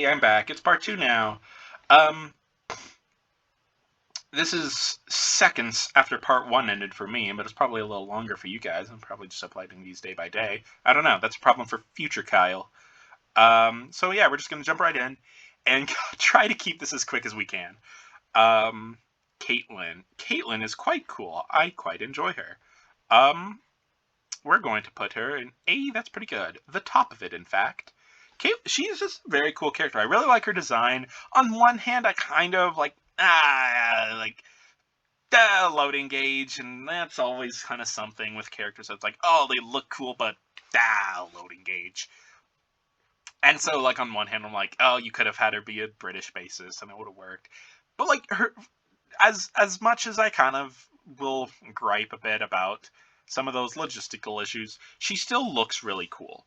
Hey, I'm back. It's part 2 now. Um, this is seconds after part 1 ended for me, but it's probably a little longer for you guys. I'm probably just uploading these day by day. I don't know. That's a problem for future Kyle. So yeah, we're just going to jump right in and try to keep this as quick as we can. Caitlyn. Caitlyn is quite cool. I quite enjoy her. We're going to put her in A. That's pretty good. The top of it, in fact. She's just a very cool character. I really like her design. On one hand, I kind of like loading gauge, and that's always kind of something with characters that's like, oh, they look cool, but loading gauge. And so, like, on one hand, I'm like, oh, you could have had her be a British bassist, and it would have worked. But like her, as much as I kind of will gripe a bit about some of those logistical issues, she still looks really cool.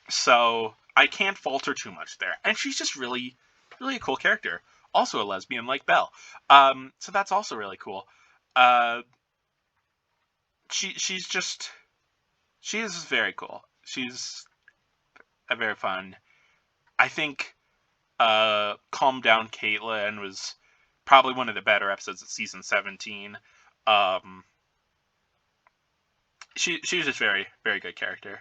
So I can't fault her too much there. And she's just really, really a cool character. Also a lesbian like Belle. So that's also really cool. She is very cool. She's a very fun. I think Calm Down Caitlyn was probably one of the better episodes of season 17. She's just very, very good character.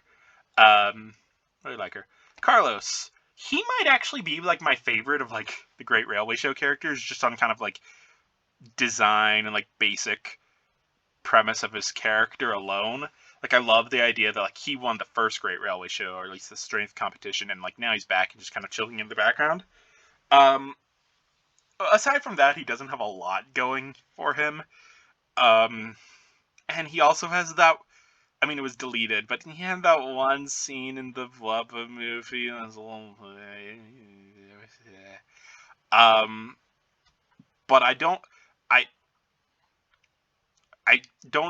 Really like her. Carlos. He might actually be like my favorite of like the Great Railway Show characters, just on kind of like design and like basic premise of his character alone. Like I love the idea that like he won the first Great Railway Show, or at least the strength competition, and like now he's back and just kind of chilling in the background. Aside from that, he doesn't have a lot going for him. And he also has that. I mean, it was deleted, but he had that one scene in the Blubba movie. That was a little... but I don't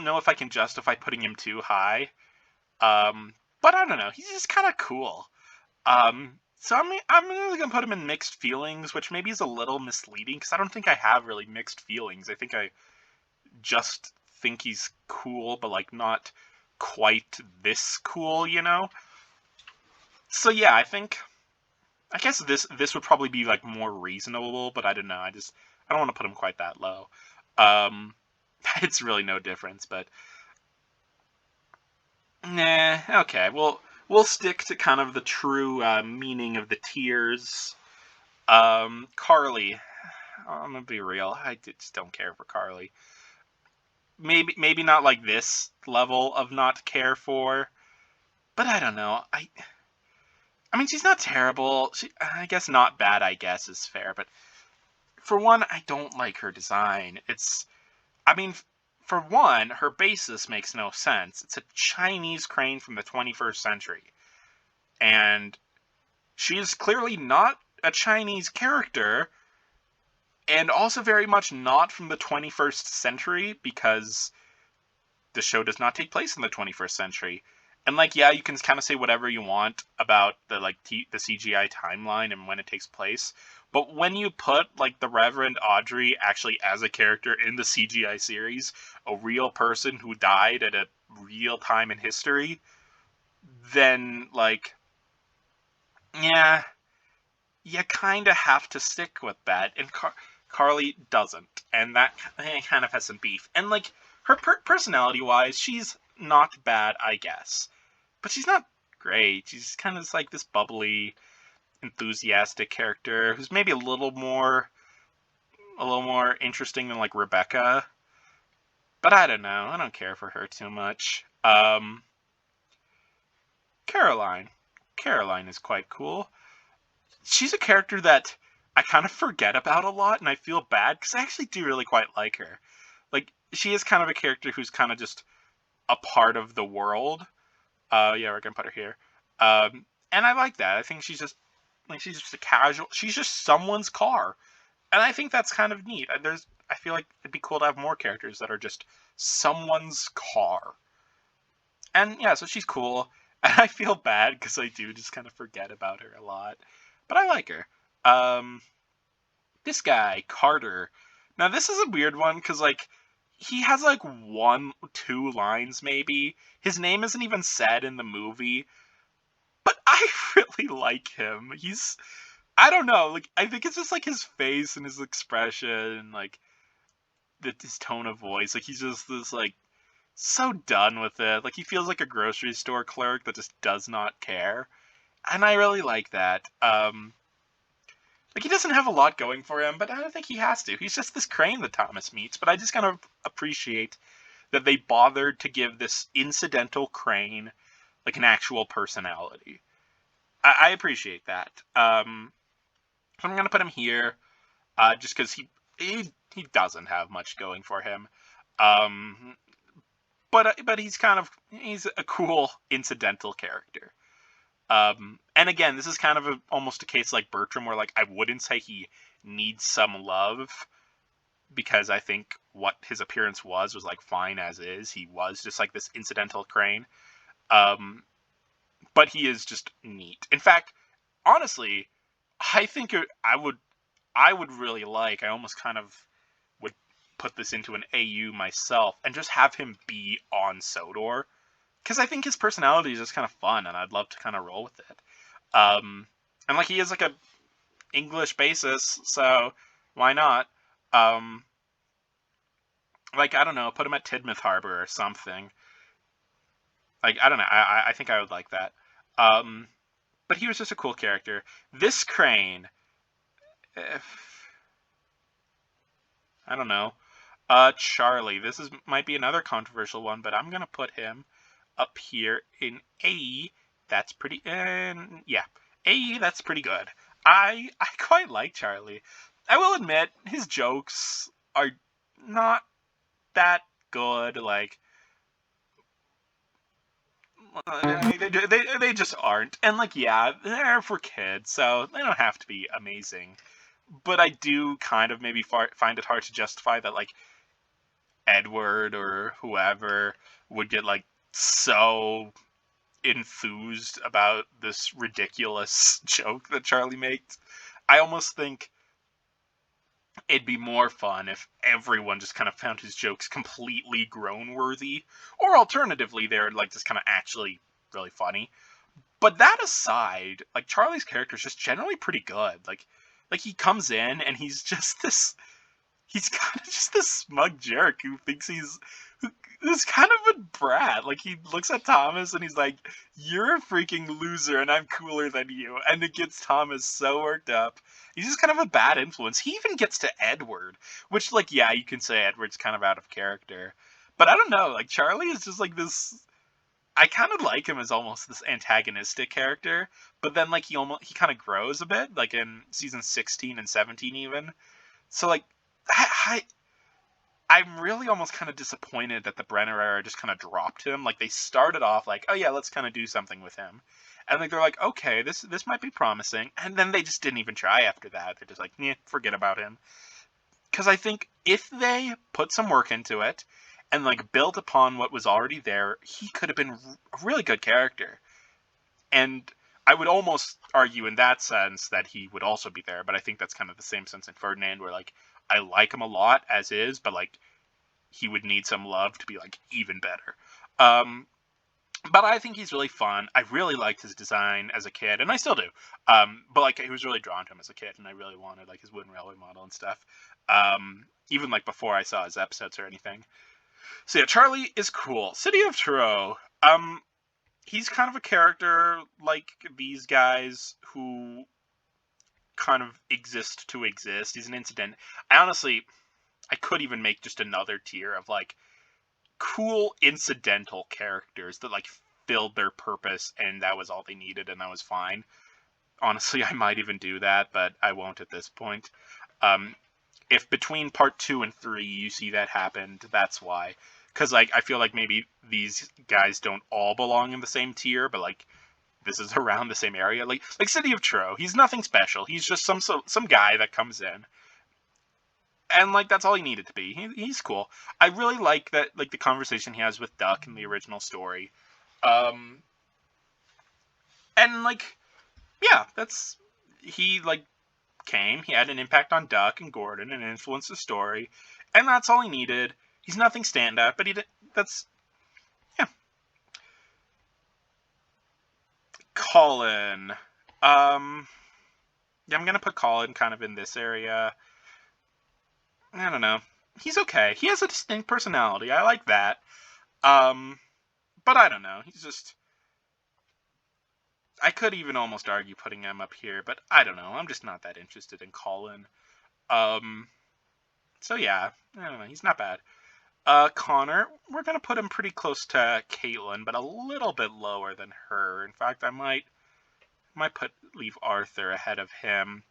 know if I can justify putting him too high. But I don't know. He's just kind of cool. So I'm really gonna put him in mixed feelings, which maybe is a little misleading because I don't think I have really mixed feelings. I think I just think he's cool, but like not quite this cool, you know? So yeah, I guess this would probably be like more reasonable, but I don't know. I don't want to put him quite that low. It's really no difference, but nah, okay. We'll stick to kind of the true meaning of the tiers. Carly. I'm gonna be real. I just don't care for Carly. Maybe not like this level of not care for, but I don't know. I mean, she's not terrible. I guess not bad, I guess, is fair. But for one, I don't like her design. I mean, for one, her basis makes no sense. It's a Chinese crane from the 21st century. And she's clearly not a Chinese character, and also very much not from the 21st century, because the show does not take place in the 21st century. And like, yeah, you can kind of say whatever you want about the like the CGI timeline and when it takes place, but when you put like the Reverend Audrey actually as a character in the CGI series, a real person who died at a real time in history, then like, yeah, you kind of have to stick with that. And Carly doesn't, and that kind of has some beef. And like, her personality-wise, she's not bad, I guess. But she's not great. She's kind of like this bubbly, enthusiastic character who's maybe a little more interesting than like Rebecca. But I don't know. I don't care for her too much. Caroline. Caroline is quite cool. She's a character that I kind of forget about a lot, and I feel bad because I actually do really quite like her. Like, she is kind of a character who's kind of just a part of the world. Yeah, we're gonna put her here. And I like that. I think she's just a casual. She's just someone's car, and I think that's kind of neat. I feel like it'd be cool to have more characters that are just someone's car. And yeah, so she's cool. And I feel bad because I do just kind of forget about her a lot, but I like her. This guy Carter. Now this is a weird one because like, he has like 1-2 lines maybe. His name isn't even said in the movie, but I really like him. I don't know, like, I think it's just, like, his face and his expression, and, like, his tone of voice. Like, he's just this, like, so done with it. Like, he feels like a grocery store clerk that just does not care. And I really like that. Like, he doesn't have a lot going for him, but I don't think he has to. He's just this Crane that Thomas meets. But I just kind of appreciate that they bothered to give this incidental Crane, like, an actual personality. I appreciate that. So I'm going to put him here, just because he doesn't have much going for him. But he's a cool incidental character. And again, this is kind of almost a case like Bertram, where, like, I wouldn't say he needs some love, because I think what his appearance was like fine as is. He was just like this incidental Crane. But he is just neat. In fact, honestly, I think I would really like, I almost kind of would put this into an AU myself and just have him be on Sodor. Because I think his personality is just kind of fun, and I'd love to kind of roll with it. And, like, he is, like, a English basis, so why not? Like, I don't know, put him at Tidmouth Harbor or something. Like, I don't know, I think I would like that. But he was just a cool character. This Crane, I don't know. Charlie, might be another controversial one, but I'm gonna put him up here in AE. That's pretty, yeah, AE, that's pretty good. I quite like Charlie. I will admit, his jokes are not that good. Like, they just aren't. And, like, yeah, they're for kids, so they don't have to be amazing. But I do kind of maybe find it hard to justify that, like, Edward or whoever would get, like, so enthused about this ridiculous joke that Charlie makes. I almost think it'd be more fun if everyone just kind of found his jokes completely groan-worthy, or alternatively, they're, like, just kind of actually really funny. But that aside, like, Charlie's character is just generally pretty good. Like he comes in and he's kind of just this smug jerk who thinks he's kind of a brat. Like, he looks at Thomas and he's like, "You're a freaking loser and I'm cooler than you." And it gets Thomas so worked up. He's just kind of a bad influence. He even gets to Edward, which, like, yeah, you can say Edward's kind of out of character. But I don't know, like, Charlie is just like this, I kind of like him as almost this antagonistic character, but then, like, he kind of grows a bit, like in season 16 and 17 even. So, like, I'm really almost kind of disappointed that the Brenner era just kind of dropped him. Like, they started off like, oh yeah, let's kind of do something with him. And, like, they're like, okay, this might be promising. And then they just didn't even try after that. They're just like, yeah, forget about him. Because I think if they put some work into it and, like, built upon what was already there, he could have been a really good character. And I would almost argue in that sense that he would also be there, but I think that's kind of the same sense in Ferdinand, where, like, I like him a lot as is, but, like, he would need some love to be, like, even better. But I think he's really fun. I really liked his design as a kid, and I still do. But, like, I was really drawn to him as a kid, and I really wanted, like, his wooden railway model and stuff. Even, like, before I saw his episodes or anything. So yeah, Charlie is cool. City of Truro. He's kind of a character like these guys who kind of exist to exist. He's an incident. I could even make just another tier of, like, cool incidental characters that, like, filled their purpose and that was all they needed and that was fine. Honestly, I might even do that, but I won't at this point. If between part 2 and 3 you see that happened, that's why. Because, like, I feel like maybe these guys don't all belong in the same tier, but, like, this is around the same area. Like City of Truro, he's nothing special. He's just some guy that comes in. And, like, that's all he needed to be. He's cool. I really like that, like, the conversation he has with Duck in the original story. And, like, yeah, he, like, came, he had an impact on Duck and Gordon and influenced the story, and that's all he needed. He's nothing standout, but yeah. Colin. Yeah, I'm gonna put Colin kind of in this area. I don't know. He's okay. He has a distinct personality. I like that. But I don't know. He's just. I could even almost argue putting him up here, but I don't know. I'm just not that interested in Colin. Um, so yeah, I don't know. He's not bad. Connor, we're gonna put him pretty close to Caitlyn, but a little bit lower than her. In fact, I might leave Arthur ahead of him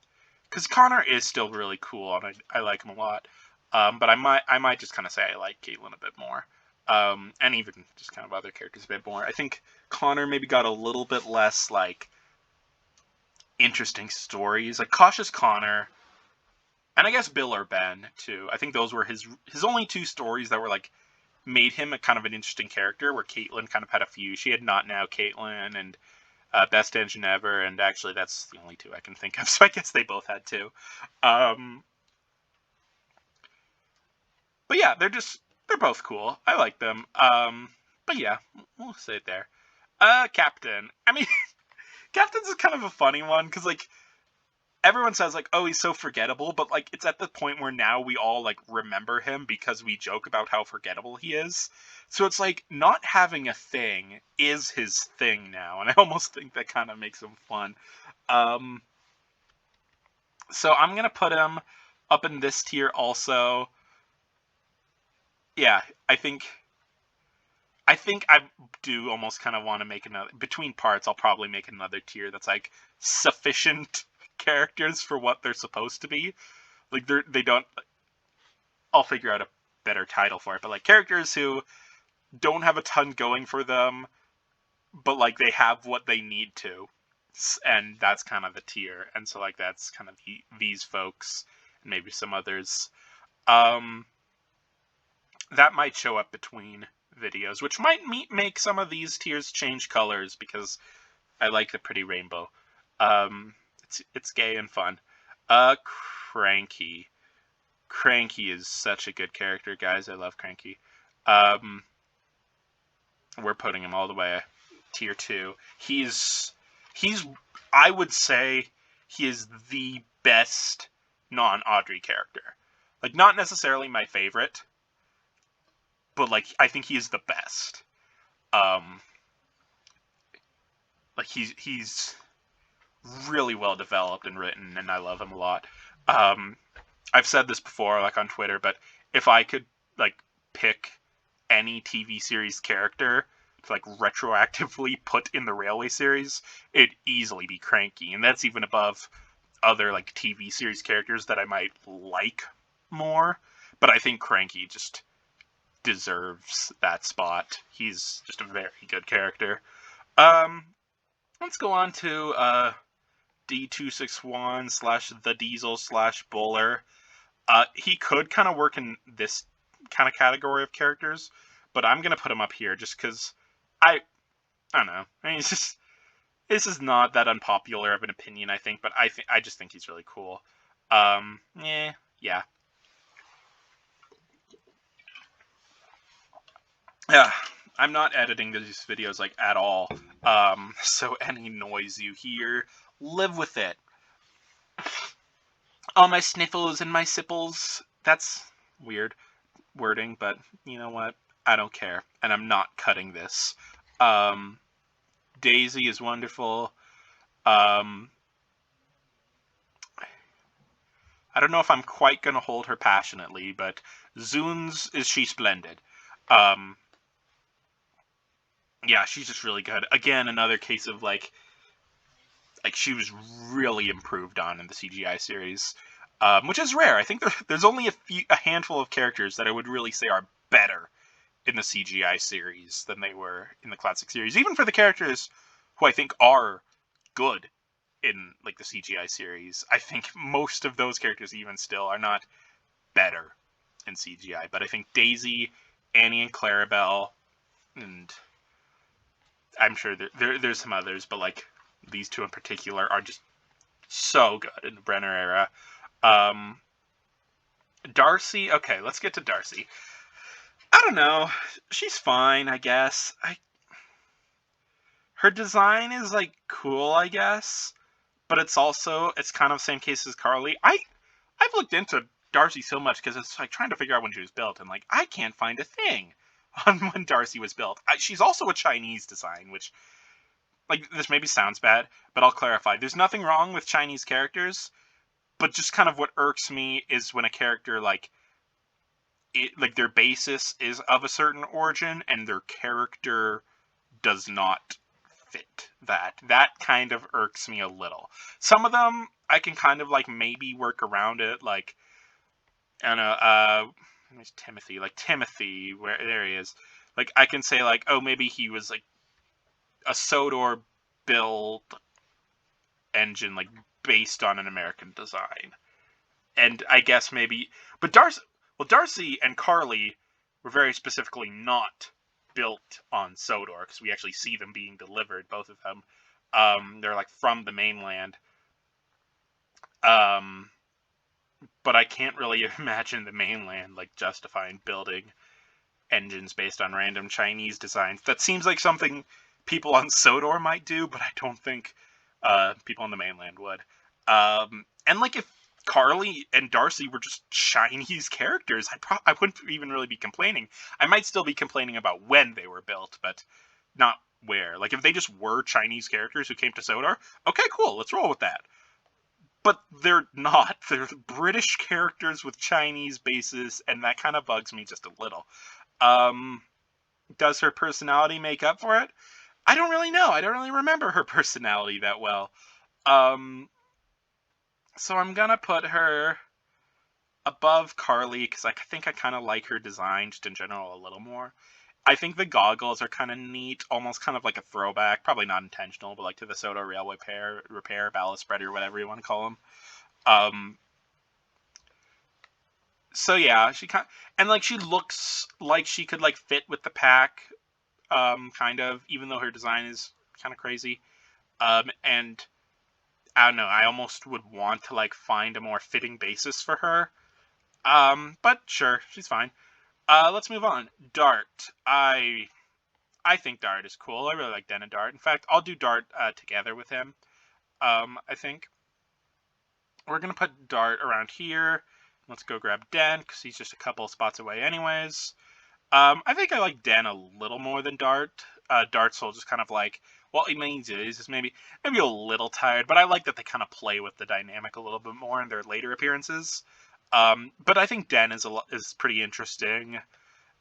because Connor is still really cool and I like him a lot. But I might just kind of say I like Caitlyn a bit more. And even just kind of other characters a bit more. I think Connor maybe got a little bit less like interesting stories. Like Cautious Connor, and I guess Bill or Ben too. I think those were his only two stories that were like made him a kind of an interesting character. Where Caitlyn kind of had a few. She had Not Now Caitlyn and Best Engine Ever, and actually that's the only two I can think of. So I guess they both had two. But yeah, they're both cool. I like them. But yeah, we'll say it there. Captain. I mean, Captain's is kind of a funny one because like everyone says like, oh, he's so forgettable, but like it's at the point where now we all like remember him because we joke about how forgettable he is. So it's like not having a thing is his thing now, and I almost think that kind of makes him fun. So I'm gonna put him up in this tier also. Yeah, I do almost kind of want to make another between parts. I'll probably make another tier that's like sufficient characters for what they're supposed to be. Like they don't. I'll figure out a better title for it, but like characters who don't have a ton going for them, but like they have what they need to, and that's kind of the tier. And so like that's kind of these folks and maybe some others. That might show up between videos, which might make some of these tiers change colors because I like the pretty rainbow. It's gay and fun. Cranky. Cranky is such a good character, guys. I love Cranky. We're putting him all the way tier 2. He's I would say he is the best non-Audrey character. Like not necessarily my favorite, but like I think he is the best. Like he's really well developed and written, and I love him a lot. I've said this before, like on Twitter, but if I could like pick any TV series character to like retroactively put in the Railway series, it'd easily be Cranky, and that's even above other like TV series characters that I might like more. But I think Cranky just deserves that spot. He's just a very good character. Let's go on to D261 / the Diesel / Buller. He could kind of work in this kind of category of characters, but I'm gonna put him up here just because I don't know. I mean, this is not that unpopular of an opinion, I think, but I just think he's really cool. Yeah. Yeah, I'm not editing these videos like at all. So any noise you hear, live with it. All my sniffles and my sipples. That's weird wording, but you know what? I don't care, and I'm not cutting this. Daisy is wonderful. I don't know if I'm quite gonna hold her passionately, but Zunes is she splendid. Yeah, she's just really good. Again, another case of like she was really improved on in the CGI series, which is rare. I think there's only a handful of characters that I would really say are better in the CGI series than they were in the classic series. Even for the characters who I think are good in like the CGI series, I think most of those characters even still are not better in CGI. But I think Daisy, Annie, and Clarabelle, and I'm sure there's some others, but like these two in particular are just so good in the Brenner era. Darcy, okay, let's get to Darcy. I don't know. She's fine, I guess. Her design is like cool, I guess. but it's kind of the same case as Carly. I've looked into Darcy so much because it's like trying to figure out when she was built, and like I can't find a thing on when Darcy was built. She's also a Chinese design, which, like, this maybe sounds bad, but I'll clarify. There's nothing wrong with Chinese characters, but just kind of what irks me is when a character like their basis is of a certain origin and their character does not fit that. That kind of irks me a little. Some of them I can kind of like maybe work around it, like, I don't know, there's Timothy, where there he is. Like, I can say like, oh, maybe he was like a Sodor build engine, like based on an American design. And I guess maybe, but Darcy and Carly were very specifically not built on Sodor, because we actually see them being delivered, both of them. They're like from the mainland. But I can't really imagine the mainland like justifying building engines based on random Chinese designs. That seems like something people on Sodor might do, but I don't think people on the mainland would. And like, if Carly and Darcy were just Chinese characters, I wouldn't even really be complaining. I might still be complaining about when they were built, but not where. Like, if they just were Chinese characters who came to Sodor, okay, cool, let's roll with that. But they're not. They're British characters with Chinese bases, and that kind of bugs me just a little. Does her personality make up for it? I don't really know. I don't really remember her personality that well. So I'm gonna put her above Carly, because I think I kind of like her design just in general a little more. I think the goggles are kind of neat, almost kind of like a throwback, probably not intentional, but like to the Sodor Railway Repair, Ballast Spreader, whatever you want to call them. So yeah, and like, she looks like she could like fit with the pack, kind of, even though her design is kind of crazy. And I don't know, I almost would want to like find a more fitting basis for her. But sure, she's fine. Let's move on. Dart. I think Dart is cool. I really like Den and Dart. In fact, I'll do Dart together with him. I think we're gonna put Dart around here. Let's go grab Den, because he's just a couple spots away anyways. I think I like Den a little more than Dart. Dart's still just kind of like, well, he means he's just maybe a little tired, but I like that they kind of play with the dynamic a little bit more in their later appearances. But I think Den is pretty interesting,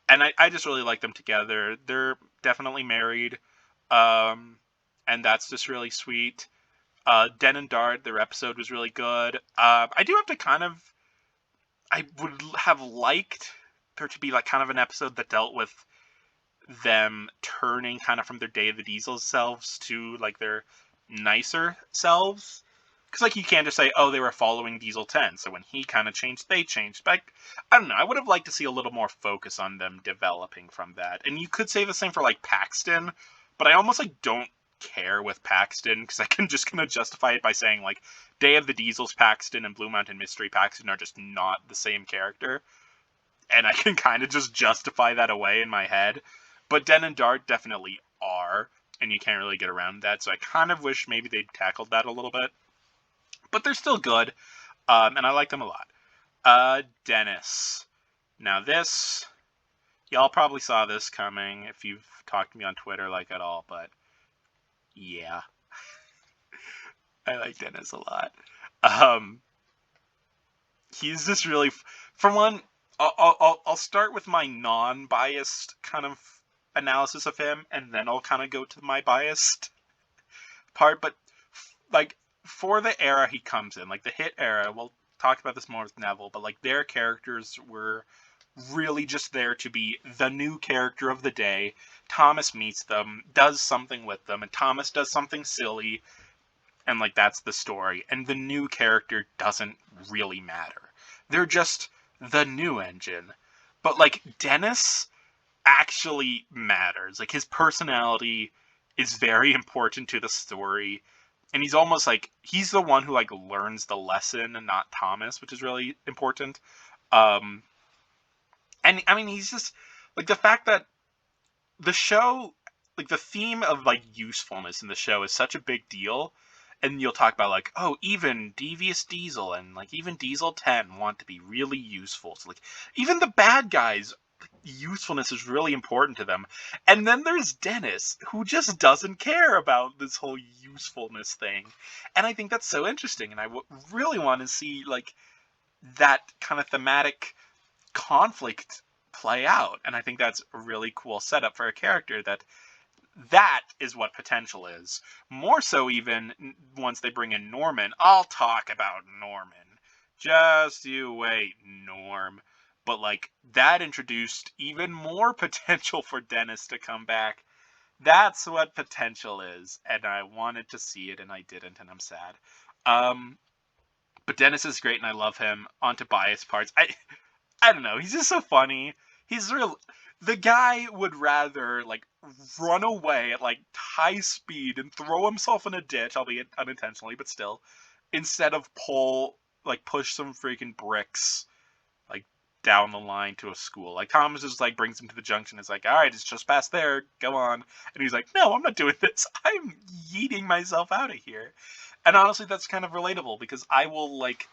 and I just really like them together. They're definitely married, and that's just really sweet. Den and Dart, their episode was really good. I do have to I would have liked there to be like kind of an episode that dealt with them turning kind of from their Day of the Diesel selves to like their nicer selves. Because like, you can't just say, oh, they were following Diesel 10, so when he kind of changed, they changed. But I don't know, I would have liked to see a little more focus on them developing from that. And you could say the same for like Paxton, but I almost like don't care with Paxton, because I can just kind of justify it by saying like, Day of the Diesels Paxton and Blue Mountain Mystery Paxton are just not the same character. And I can kind of just justify that away in my head. But Den and Dart definitely are, and you can't really get around that. So I kind of wish maybe they'd tackled that a little bit. But they're still good, and I like them a lot. Dennis. Now this, y'all probably saw this coming if you've talked to me on Twitter like at all, but yeah. I like Dennis a lot. He's just really, for one, I'll start with my non-biased kind of analysis of him, and then I'll kind of go to my biased part. But like, for the era he comes in, like the Hit era, we'll talk about this more with Neville, but like, their characters were really just there to be the new character of the day. Thomas meets them, does something with them, and Thomas does something silly, and like, that's the story. And the new character doesn't really matter. They're just the new engine. But like, Dennis actually matters. Like, his personality is very important to the story. And he's almost like, he's the one who like learns the lesson and not Thomas, which is really important. And I mean, he's just like, the fact that the show, like the theme of like usefulness in the show is such a big deal. and you'll talk about like, oh, even Devious Diesel and like even Diesel 10 want to be really useful. So like even the bad guys, usefulness is really important to them. And then there's Dennis, who just doesn't care about this whole usefulness thing. And I think that's so interesting, and I really want to see like that kind of thematic conflict play out. And I think that's a really cool setup for a character that is what potential is. More so even once they bring in Norman. I'll talk about Norman. Just you wait, Norm. But like that introduced even more potential for Dennis to come back. That's what potential is, and I wanted to see it and I didn't, and I'm sad. But Dennis is great and I love him. On to bias parts. I don't know. He's just so funny. He's real. The guy would rather like run away at like high speed and throw himself in a ditch, albeit unintentionally, but still, instead of push some freaking bricks like down the line to a school. Like Thomas just like brings him to the junction. It's like, all right, it's just past there. Go on. And he's like, no, I'm not doing this. I'm yeeting myself out of here. And honestly, that's kind of relatable because I will like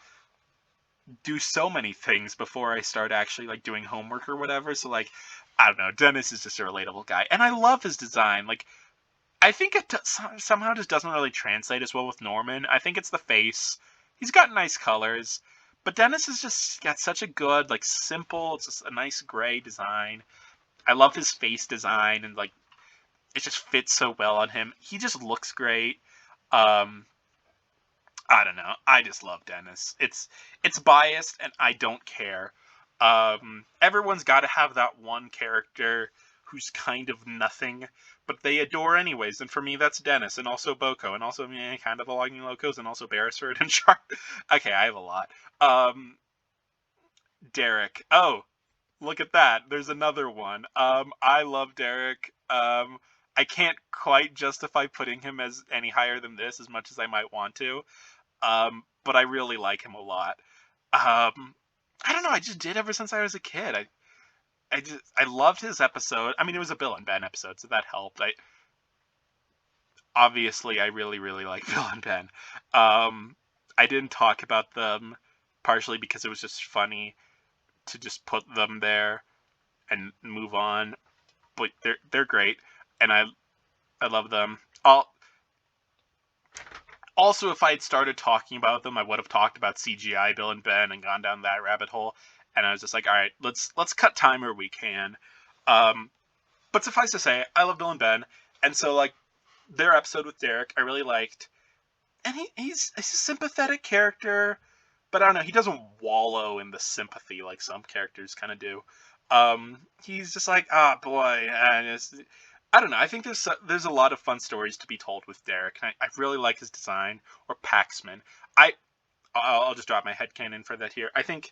do so many things before I start actually like doing homework or whatever. So like, I don't know, Dennis is just a relatable guy, and I love his design. Like, I think it somehow just doesn't really translate as well with Norman. I think it's the face. He's got nice colors, but Dennis has just got such a good like simple. It's just a nice gray design. I love his face design, and like it just fits so well on him. He just looks great. I don't know. I just love Dennis. It's biased, and I don't care. Everyone's got to have that one character who's kind of nothing, but they adore anyways. And for me, that's Dennis, and also Boko, and also kind of Logging Locos, and also Beresford and Sharp. Okay, I have a lot. Derek. Oh, look at that. There's another one. I love Derek. I can't quite justify putting him as any higher than this as much as I might want to. But I really like him a lot. I don't know. I just did ever since I was a kid. I loved his episode. I mean, it was a Bill and Ben episode, so that helped. Obviously I really really like Bill and Ben. I didn't talk about them partially because it was just funny to just put them there and move on. But they're great, and I love them. Also, if I had started talking about them, I would have talked about CGI Bill and Ben and gone down that rabbit hole. And I was just like, all right, let's cut time where we can. But suffice to say, I love Bill and Ben, and so like their episode with Derek, I really liked. And he's a sympathetic character, but I don't know, he doesn't wallow in the sympathy like some characters kind of do. He's just like, ah, oh, boy, I don't know. I think there's a lot of fun stories to be told with Derek, and I really like his design. Or Paxman. I'll just drop my headcanon for that here. I think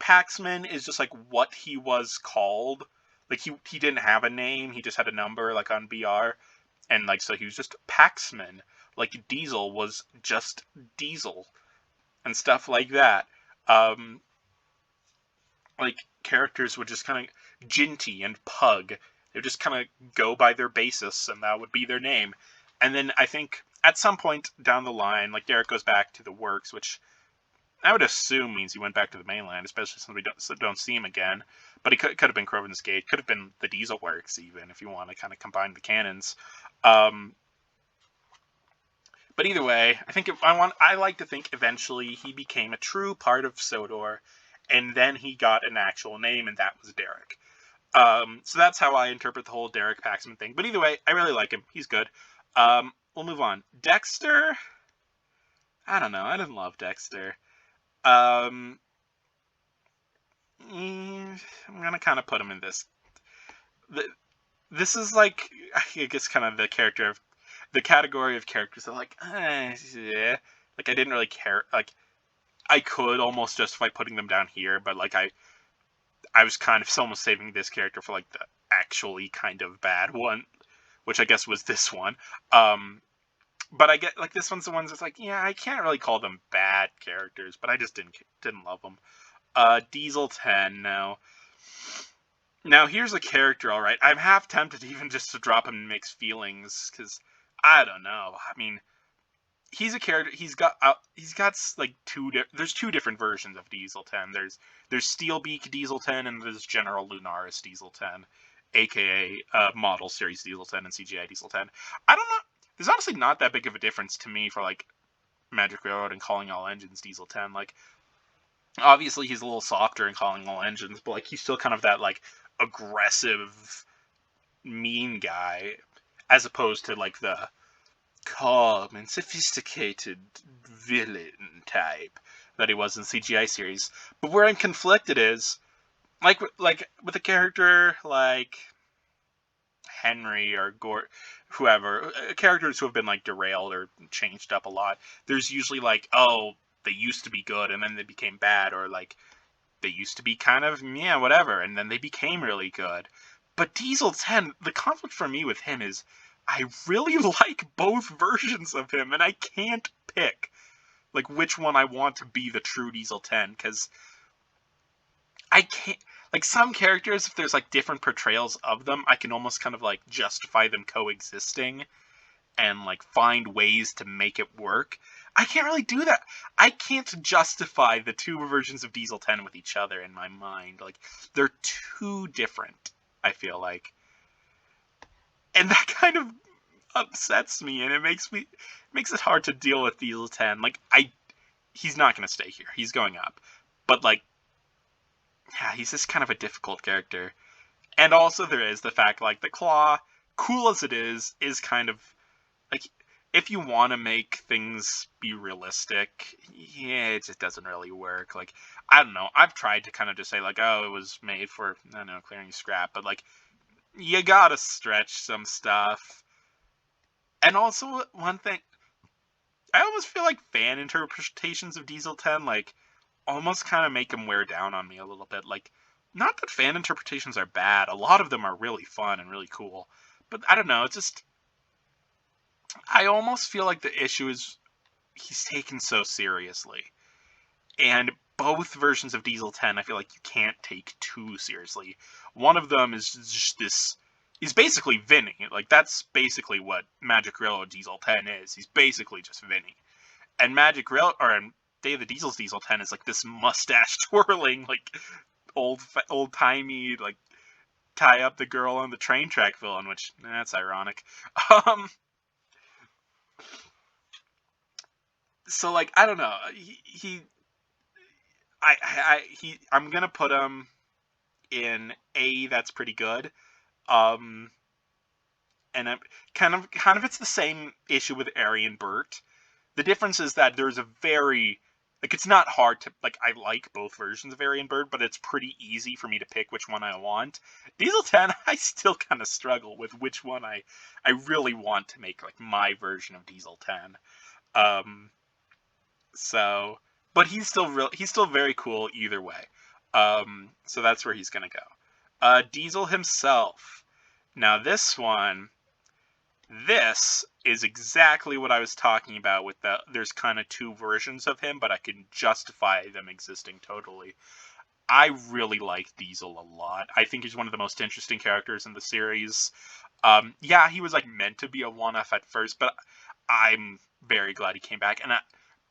Paxman is just like what he was called. Like he didn't have a name. He just had a number like on BR, and like so he was just Paxman. Like Diesel was just Diesel, and stuff like that. Like characters would just kind of Ginty and Pug. They would just kind of go by their basis, and that would be their name. And then I think at some point down the line, like Derek goes back to the works, which I would assume means he went back to the mainland, especially since we don't see him again. But he could have been Croven's Gate, could have been the Diesel Works, even if you want to kind of combine the canons. But either way, I think I like to think eventually he became a true part of Sodor, and then he got an actual name, and that was Derek. So that's how I interpret the whole Derek Paxman thing. But either way, I really like him. He's good. We'll move on. Dexter. I don't know. I didn't love Dexter. I'm gonna kind of put him in this. This is like, I guess, kind of the category of characters that like, yeah. Like I didn't really care. Like I could almost justify putting them down here, but like I was kind of almost saving this character for like the actually kind of bad one, which I guess was this one. But I get like this one's the ones that's like, yeah, I can't really call them bad characters, but I just didn't love them. Diesel 10 now. Now here's a character, all right. I'm half tempted even just to drop him in mixed feelings because I don't know. I mean, he's a character. He's got like there's two different versions of Diesel 10. There's Steelbeak Diesel 10 and there's General Lunaris Diesel 10, aka Model Series Diesel 10 and CGI Diesel 10. I don't know. There's honestly not that big of a difference to me for like Magic Railroad and Calling All Engines Diesel 10. Like obviously he's a little softer in Calling All Engines, but like he's still kind of that like aggressive, mean guy, as opposed to like the calm and sophisticated villain type that he was in CGI series. But where I'm conflicted is like with a character like Henry or whoever, characters who have been like derailed or changed up a lot. There's usually like, oh, they used to be good and then they became bad, or like they used to be kind of whatever and then they became really good. But Diesel 10, the conflict for me with him is I really like both versions of him, and I can't pick like which one I want to be the true Diesel 10, because I can't, like some characters, if there's like different portrayals of them, I can almost kind of like justify them coexisting and like find ways to make it work. I can't really do that. I can't justify the two versions of Diesel 10 with each other in my mind. Like they're too different, I feel like. And that kind of upsets me, and it makes it hard to deal with Diesel 10. Like he's not going to stay here. He's going up. But like, yeah, he's just kind of a difficult character. And also there is the fact like the Claw, cool as it is kind of like, if you want to make things be realistic, yeah, it just doesn't really work. Like, I don't know. I've tried to kind of just say like, oh, it was made for, I don't know, clearing scrap, but like, you gotta stretch some stuff. And also, one thing, I almost feel like fan interpretations of Diesel 10, like, almost kind of make him wear down on me a little bit. Like, not that fan interpretations are bad. A lot of them are really fun and really cool. But I don't know, it's just, I almost feel like the issue is he's taken so seriously. And both versions of Diesel 10, I feel like you can't take too seriously. One of them is just this, he's basically Vinny. Like, that's basically what Magic Railroad Diesel 10 is. He's basically just Vinny. And Day of the Diesel's Diesel 10 is like this mustache twirling, like, old-timey, like, tie up the girl on the train track villain, which, that's ironic. So, like, I don't know. I'm gonna put him in A. That's pretty good. And I'm kind of it's the same issue with Arian Burt. The difference is that there's a very, like, it's not hard to, like, I like both versions of Arian Burt, but it's pretty easy for me to pick which one I want. Diesel 10, I still kind of struggle with which one I really want to make, like, my version of Diesel 10. So, but he's still very cool either way. So that's where he's gonna go. Diesel himself. Now this is exactly what I was talking about with there's kind of two versions of him, but I can justify them existing totally. I really like Diesel a lot. I think he's one of the most interesting characters in the series. Yeah, he was like meant to be a one-off at first, but I'm very glad he came back. And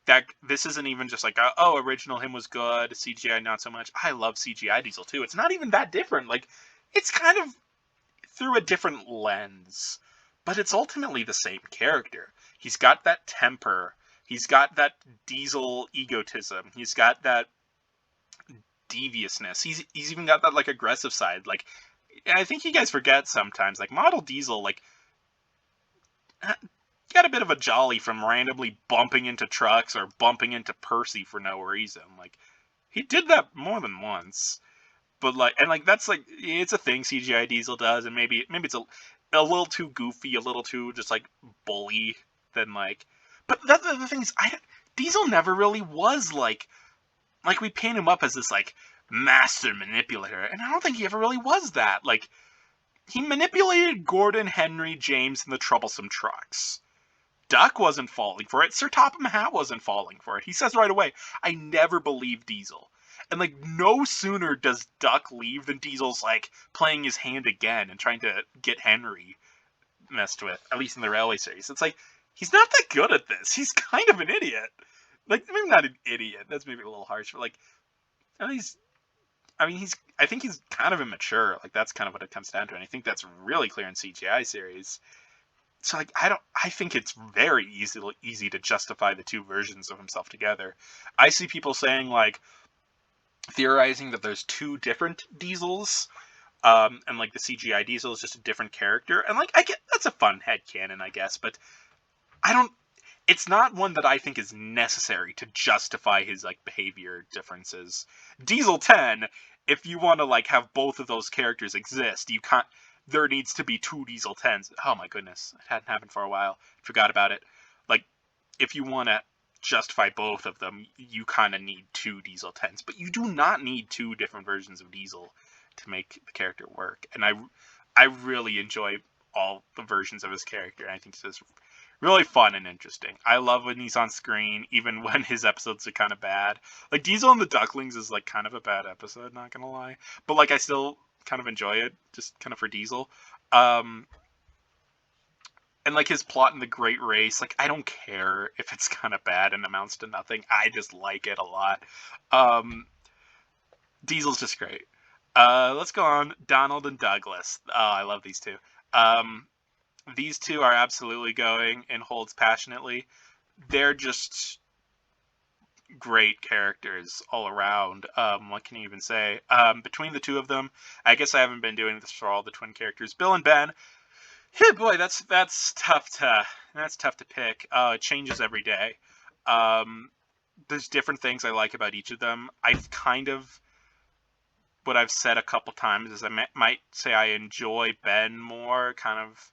that this isn't even just like, oh, original him was good, CGI not so much. I love CGI Diesel too. It's not even that different. Like, it's kind of through a different lens, but it's ultimately the same character. He's got that temper. He's got that Diesel egotism. He's got that deviousness. He's even got that like aggressive side. Like, I think you guys forget sometimes, like, Model Diesel, like, got a bit of a jolly from randomly bumping into trucks or bumping into Percy for no reason. Like, he did that more than once. But like, and like, that's like, it's a thing CGI Diesel does, and maybe it's a little too goofy, a little too just like bully than like. But the thing is, Diesel never really was like we paint him up as this like master manipulator, and I don't think he ever really was that. Like, he manipulated Gordon, Henry, James, and the troublesome trucks. Duck wasn't falling for it. Sir Topham Hatt wasn't falling for it. He says right away, I never believed Diesel. And, like, no sooner does Duck leave than Diesel's, like, playing his hand again and trying to get Henry messed with, at least in the Railway series. It's like, he's not that good at this. He's kind of an idiot. Like, maybe not an idiot. That's maybe a little harsh, but like, at least, I mean, I think he's kind of immature. Like, that's kind of what it comes down to, and I think that's really clear in CGI series. So like, I think it's very easy to justify the two versions of himself together. I see people saying like, theorizing that there's two different Diesels, and like the CGI Diesel is just a different character, and like, I get that's a fun headcanon, I guess, but I don't. It's not one that I think is necessary to justify his like behavior differences. Diesel 10, if you want to like have both of those characters exist, you can't. There needs to be two Diesel 10s. Oh my goodness, it hadn't happened for a while. Forgot about it. Like, if you want to justify both of them, you kind of need two Diesel 10s, but you do not need two different versions of Diesel to make the character work. And I really enjoy all the versions of his character. I think this is really fun and interesting. I love when he's on screen, even when his episodes are kind of bad. Like, Diesel and the Ducklings is like kind of a bad episode, not gonna lie, but like, I still kind of enjoy it, just kind of for Diesel. And like, his plot in The Great Race, like, I don't care if it's kind of bad and amounts to nothing. I just like it a lot. Diesel's just great. Let's go on. Donald and Douglas. Oh, I love these two. These two are absolutely going and holds passionately. They're just great characters all around. What can you even say? Between the two of them, I guess I haven't been doing this for all the twin characters. Bill and Ben. Hey boy, that's tough to pick. It changes every day. There's different things I like about each of them. I've kind of, what I've said a couple times is I might say I enjoy Ben more, kind of.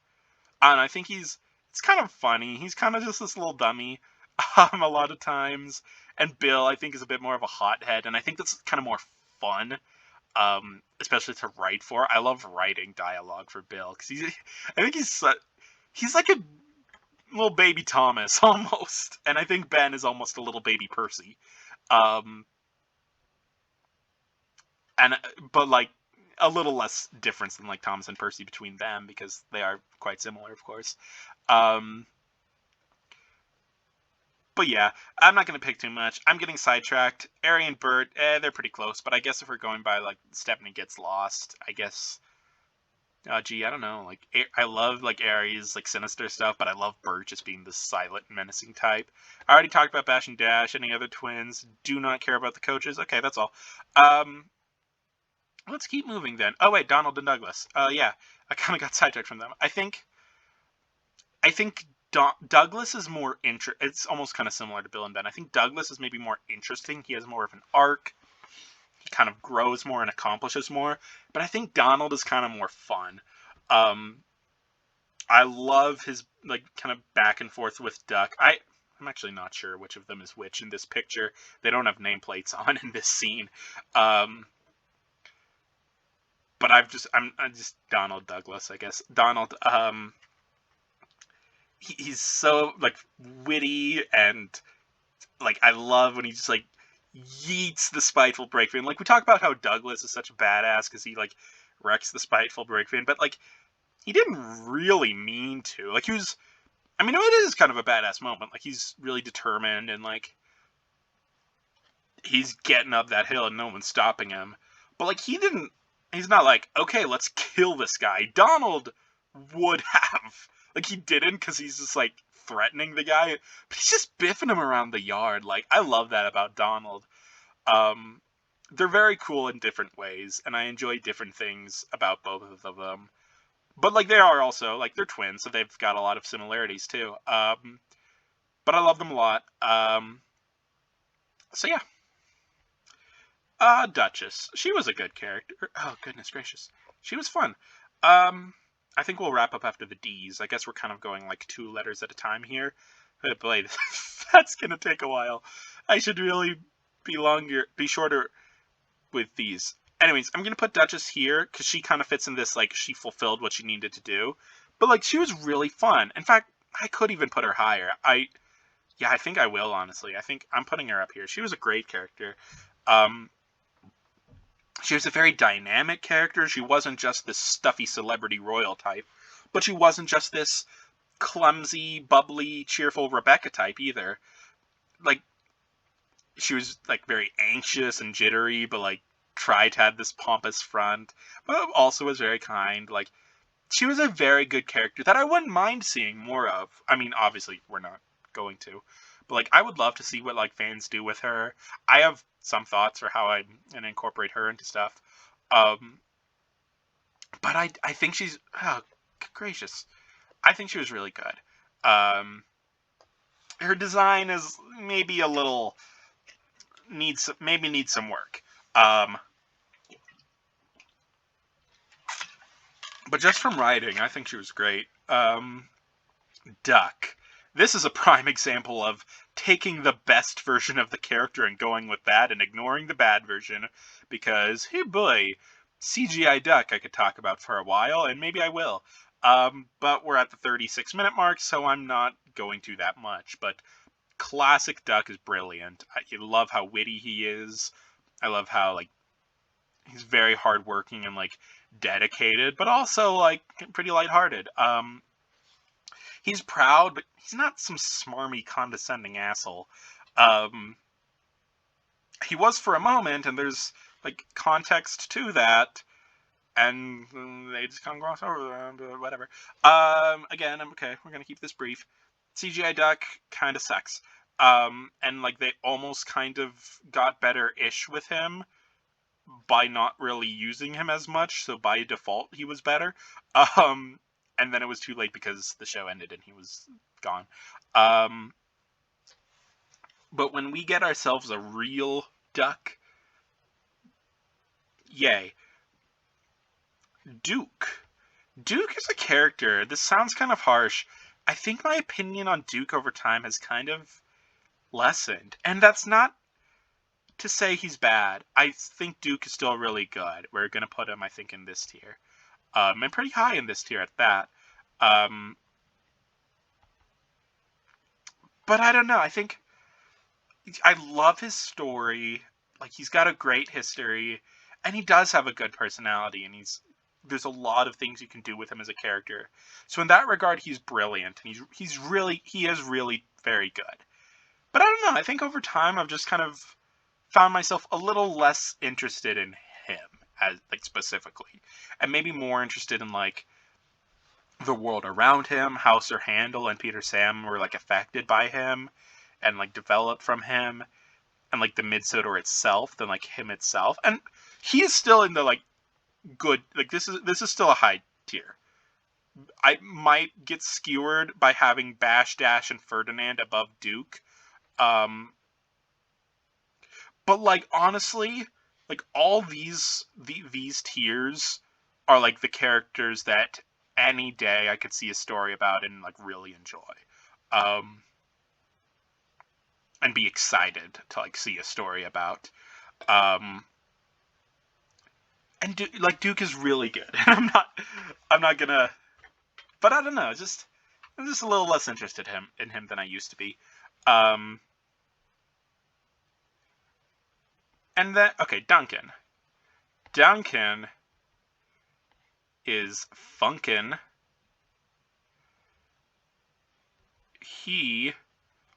And I think it's kind of funny. He's kind of just this little dummy, a lot of times. And Bill, I think, is a bit more of a hothead, and I think that's kind of more fun, especially to write for. I love writing dialogue for Bill, because I think he's like a little baby Thomas, almost. And I think Ben is almost a little baby Percy. But like, a little less difference than like Thomas and Percy between them, because they are quite similar, of course. But yeah, I'm not going to pick too much. I'm getting sidetracked. Ari and Bert, they're pretty close, but I guess if we're going by like Stephanie gets lost, I guess, I don't know. Like, I love like Ari's like sinister stuff, but I love Bert just being the silent, menacing type. I already talked about Bash and Dash. Any other twins? Do not care about the coaches. Okay, that's all. Let's keep moving then. Oh wait, Donald and Douglas. Yeah, I kind of got sidetracked from them. I think Douglas is more it's almost kind of similar to Bill and Ben. I think Douglas is maybe more interesting. He has more of an arc. He kind of grows more and accomplishes more. But I think Donald is kind of more fun. I love his like kind of back and forth with Duck. I'm actually not sure which of them is which in this picture. They don't have nameplates on in this scene. But I'm just Donald Douglas, I guess. Donald, he's so like witty, and like, I love when he just like yeets the spiteful Breakfin. Like, we talk about how Douglas is such a badass because he like wrecks the spiteful Breakfin, but like, he didn't really mean to. Like, he was, I mean, it is kind of a badass moment. Like, he's really determined, and like, he's getting up that hill and no one's stopping him. But like, he's not like, okay, let's kill this guy. Donald would have. Like, he didn't, because he's just like threatening the guy, but he's just biffing him around the yard. Like, I love that about Donald. They're very cool in different ways, and I enjoy different things about both of them. But like, they are also like, they're twins, so they've got a lot of similarities too. But I love them a lot. So yeah. Duchess. She was a good character. Oh, goodness gracious. She was fun. I think we'll wrap up after the D's. I guess we're kind of going like 2 letters at a time here. But boy, that's gonna take a while. I should really be shorter with these. Anyways, I'm gonna put Duchess here, because she kind of fits in this, like, she fulfilled what she needed to do. But like, she was really fun. In fact, I could even put her higher. I think I will, honestly. I think I'm putting her up here. She was a great character. She was a very dynamic character. She wasn't just this stuffy celebrity royal type, but she wasn't just this clumsy, bubbly, cheerful Rebecca type either. Like, she was, like, very anxious and jittery, but, like, tried to have this pompous front, but also was very kind. Like, she was a very good character that I wouldn't mind seeing more of. I mean, obviously, we're not going to. But, like, I would love to see what, like, fans do with her. I have some thoughts for how I'm going to incorporate her into stuff. But I think she's... Oh, gracious. I think she was really good. Her design is maybe a little... needs some work. But just from writing, I think she was great. Duck. This is a prime example of taking the best version of the character and going with that and ignoring the bad version, because, hey boy, CGI Duck I could talk about for a while, and maybe I will. But we're at the 36-minute mark, so I'm not going to that much. But classic Duck is brilliant. I love how witty he is. I love how, like, he's very hardworking and, like, dedicated, but also, like, pretty lighthearted. He's proud, but he's not some smarmy, condescending asshole. He was for a moment, and there's, like, context to that, and they just kind of gloss over that, whatever. Again, okay, we're gonna keep this brief. CGI Duck kind of sucks. And, like, they almost kind of got better-ish with him by not really using him as much, so by default he was better. And then it was too late because the show ended and he was gone. But when we get ourselves a real Duck, yay. Duke. Duke is a character. This sounds kind of harsh. I think my opinion on Duke over time has kind of lessened. And that's not to say he's bad. I think Duke is still really good. We're going to put him, I think, in this tier. And pretty high in this tier at that. But I don't know. I think I love his story. Like, he's got a great history, and he does have a good personality, and there's a lot of things you can do with him as a character. So in that regard, he's brilliant, and he is really very good. But I don't know. I think over time, I've just kind of found myself a little less interested in him, as, like, specifically, and maybe more interested in, like, the world around him, how Sir Handel and Peter Sam were, like, affected by him, and, like, developed from him, and, like, the Midsodor itself, than, like, him itself. And he is still in the, like, good, like, this is still a high tier. I might get skewered by having Bash, Dash, and Ferdinand above Duke. But, like, honestly, like, all these tiers are, like, the characters that any day I could see a story about and, like, really enjoy. And be excited to, like, see a story about. And Duke is really good. I'm not gonna, but I don't know. I'm just a little less interested in him than I used to be. And then, okay, Duncan. Duncan is funkin'.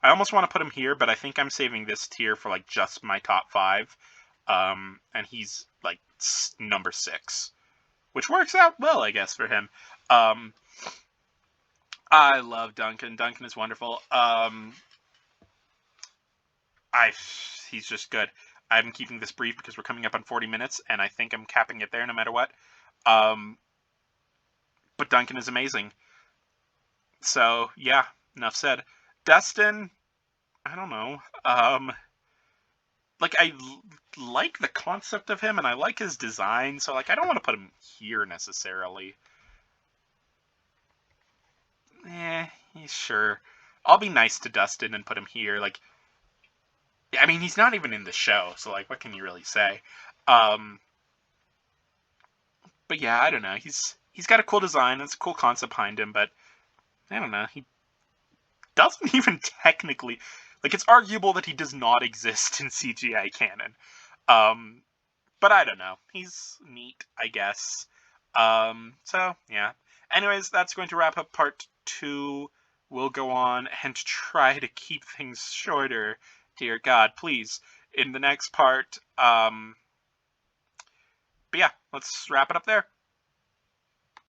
I almost want to put him here, but I think I'm saving this tier for, like, just my top 5. And he's, like, number 6, which works out well, I guess, for him. I love Duncan. Duncan is wonderful. He's just good. I'm keeping this brief because we're coming up on 40 minutes, and I think I'm capping it there no matter what. But Duncan is amazing. So, yeah, enough said. Dustin, I don't know. Like, I like the concept of him, and I like his design, so, like, I don't want to put him here, necessarily. Sure. I'll be nice to Dustin and put him here, like, I mean, he's not even in the show, so, like, what can you really say? But yeah, I don't know. He's got a cool design. It's a cool concept behind him, but I don't know. He doesn't even technically, like, it's arguable that he does not exist in CGI canon. But I don't know. He's neat, I guess. So yeah. Anyways, that's going to wrap up part 2 will go on and try to keep things shorter. Dear God, please. In the next part, but yeah, let's wrap it up there.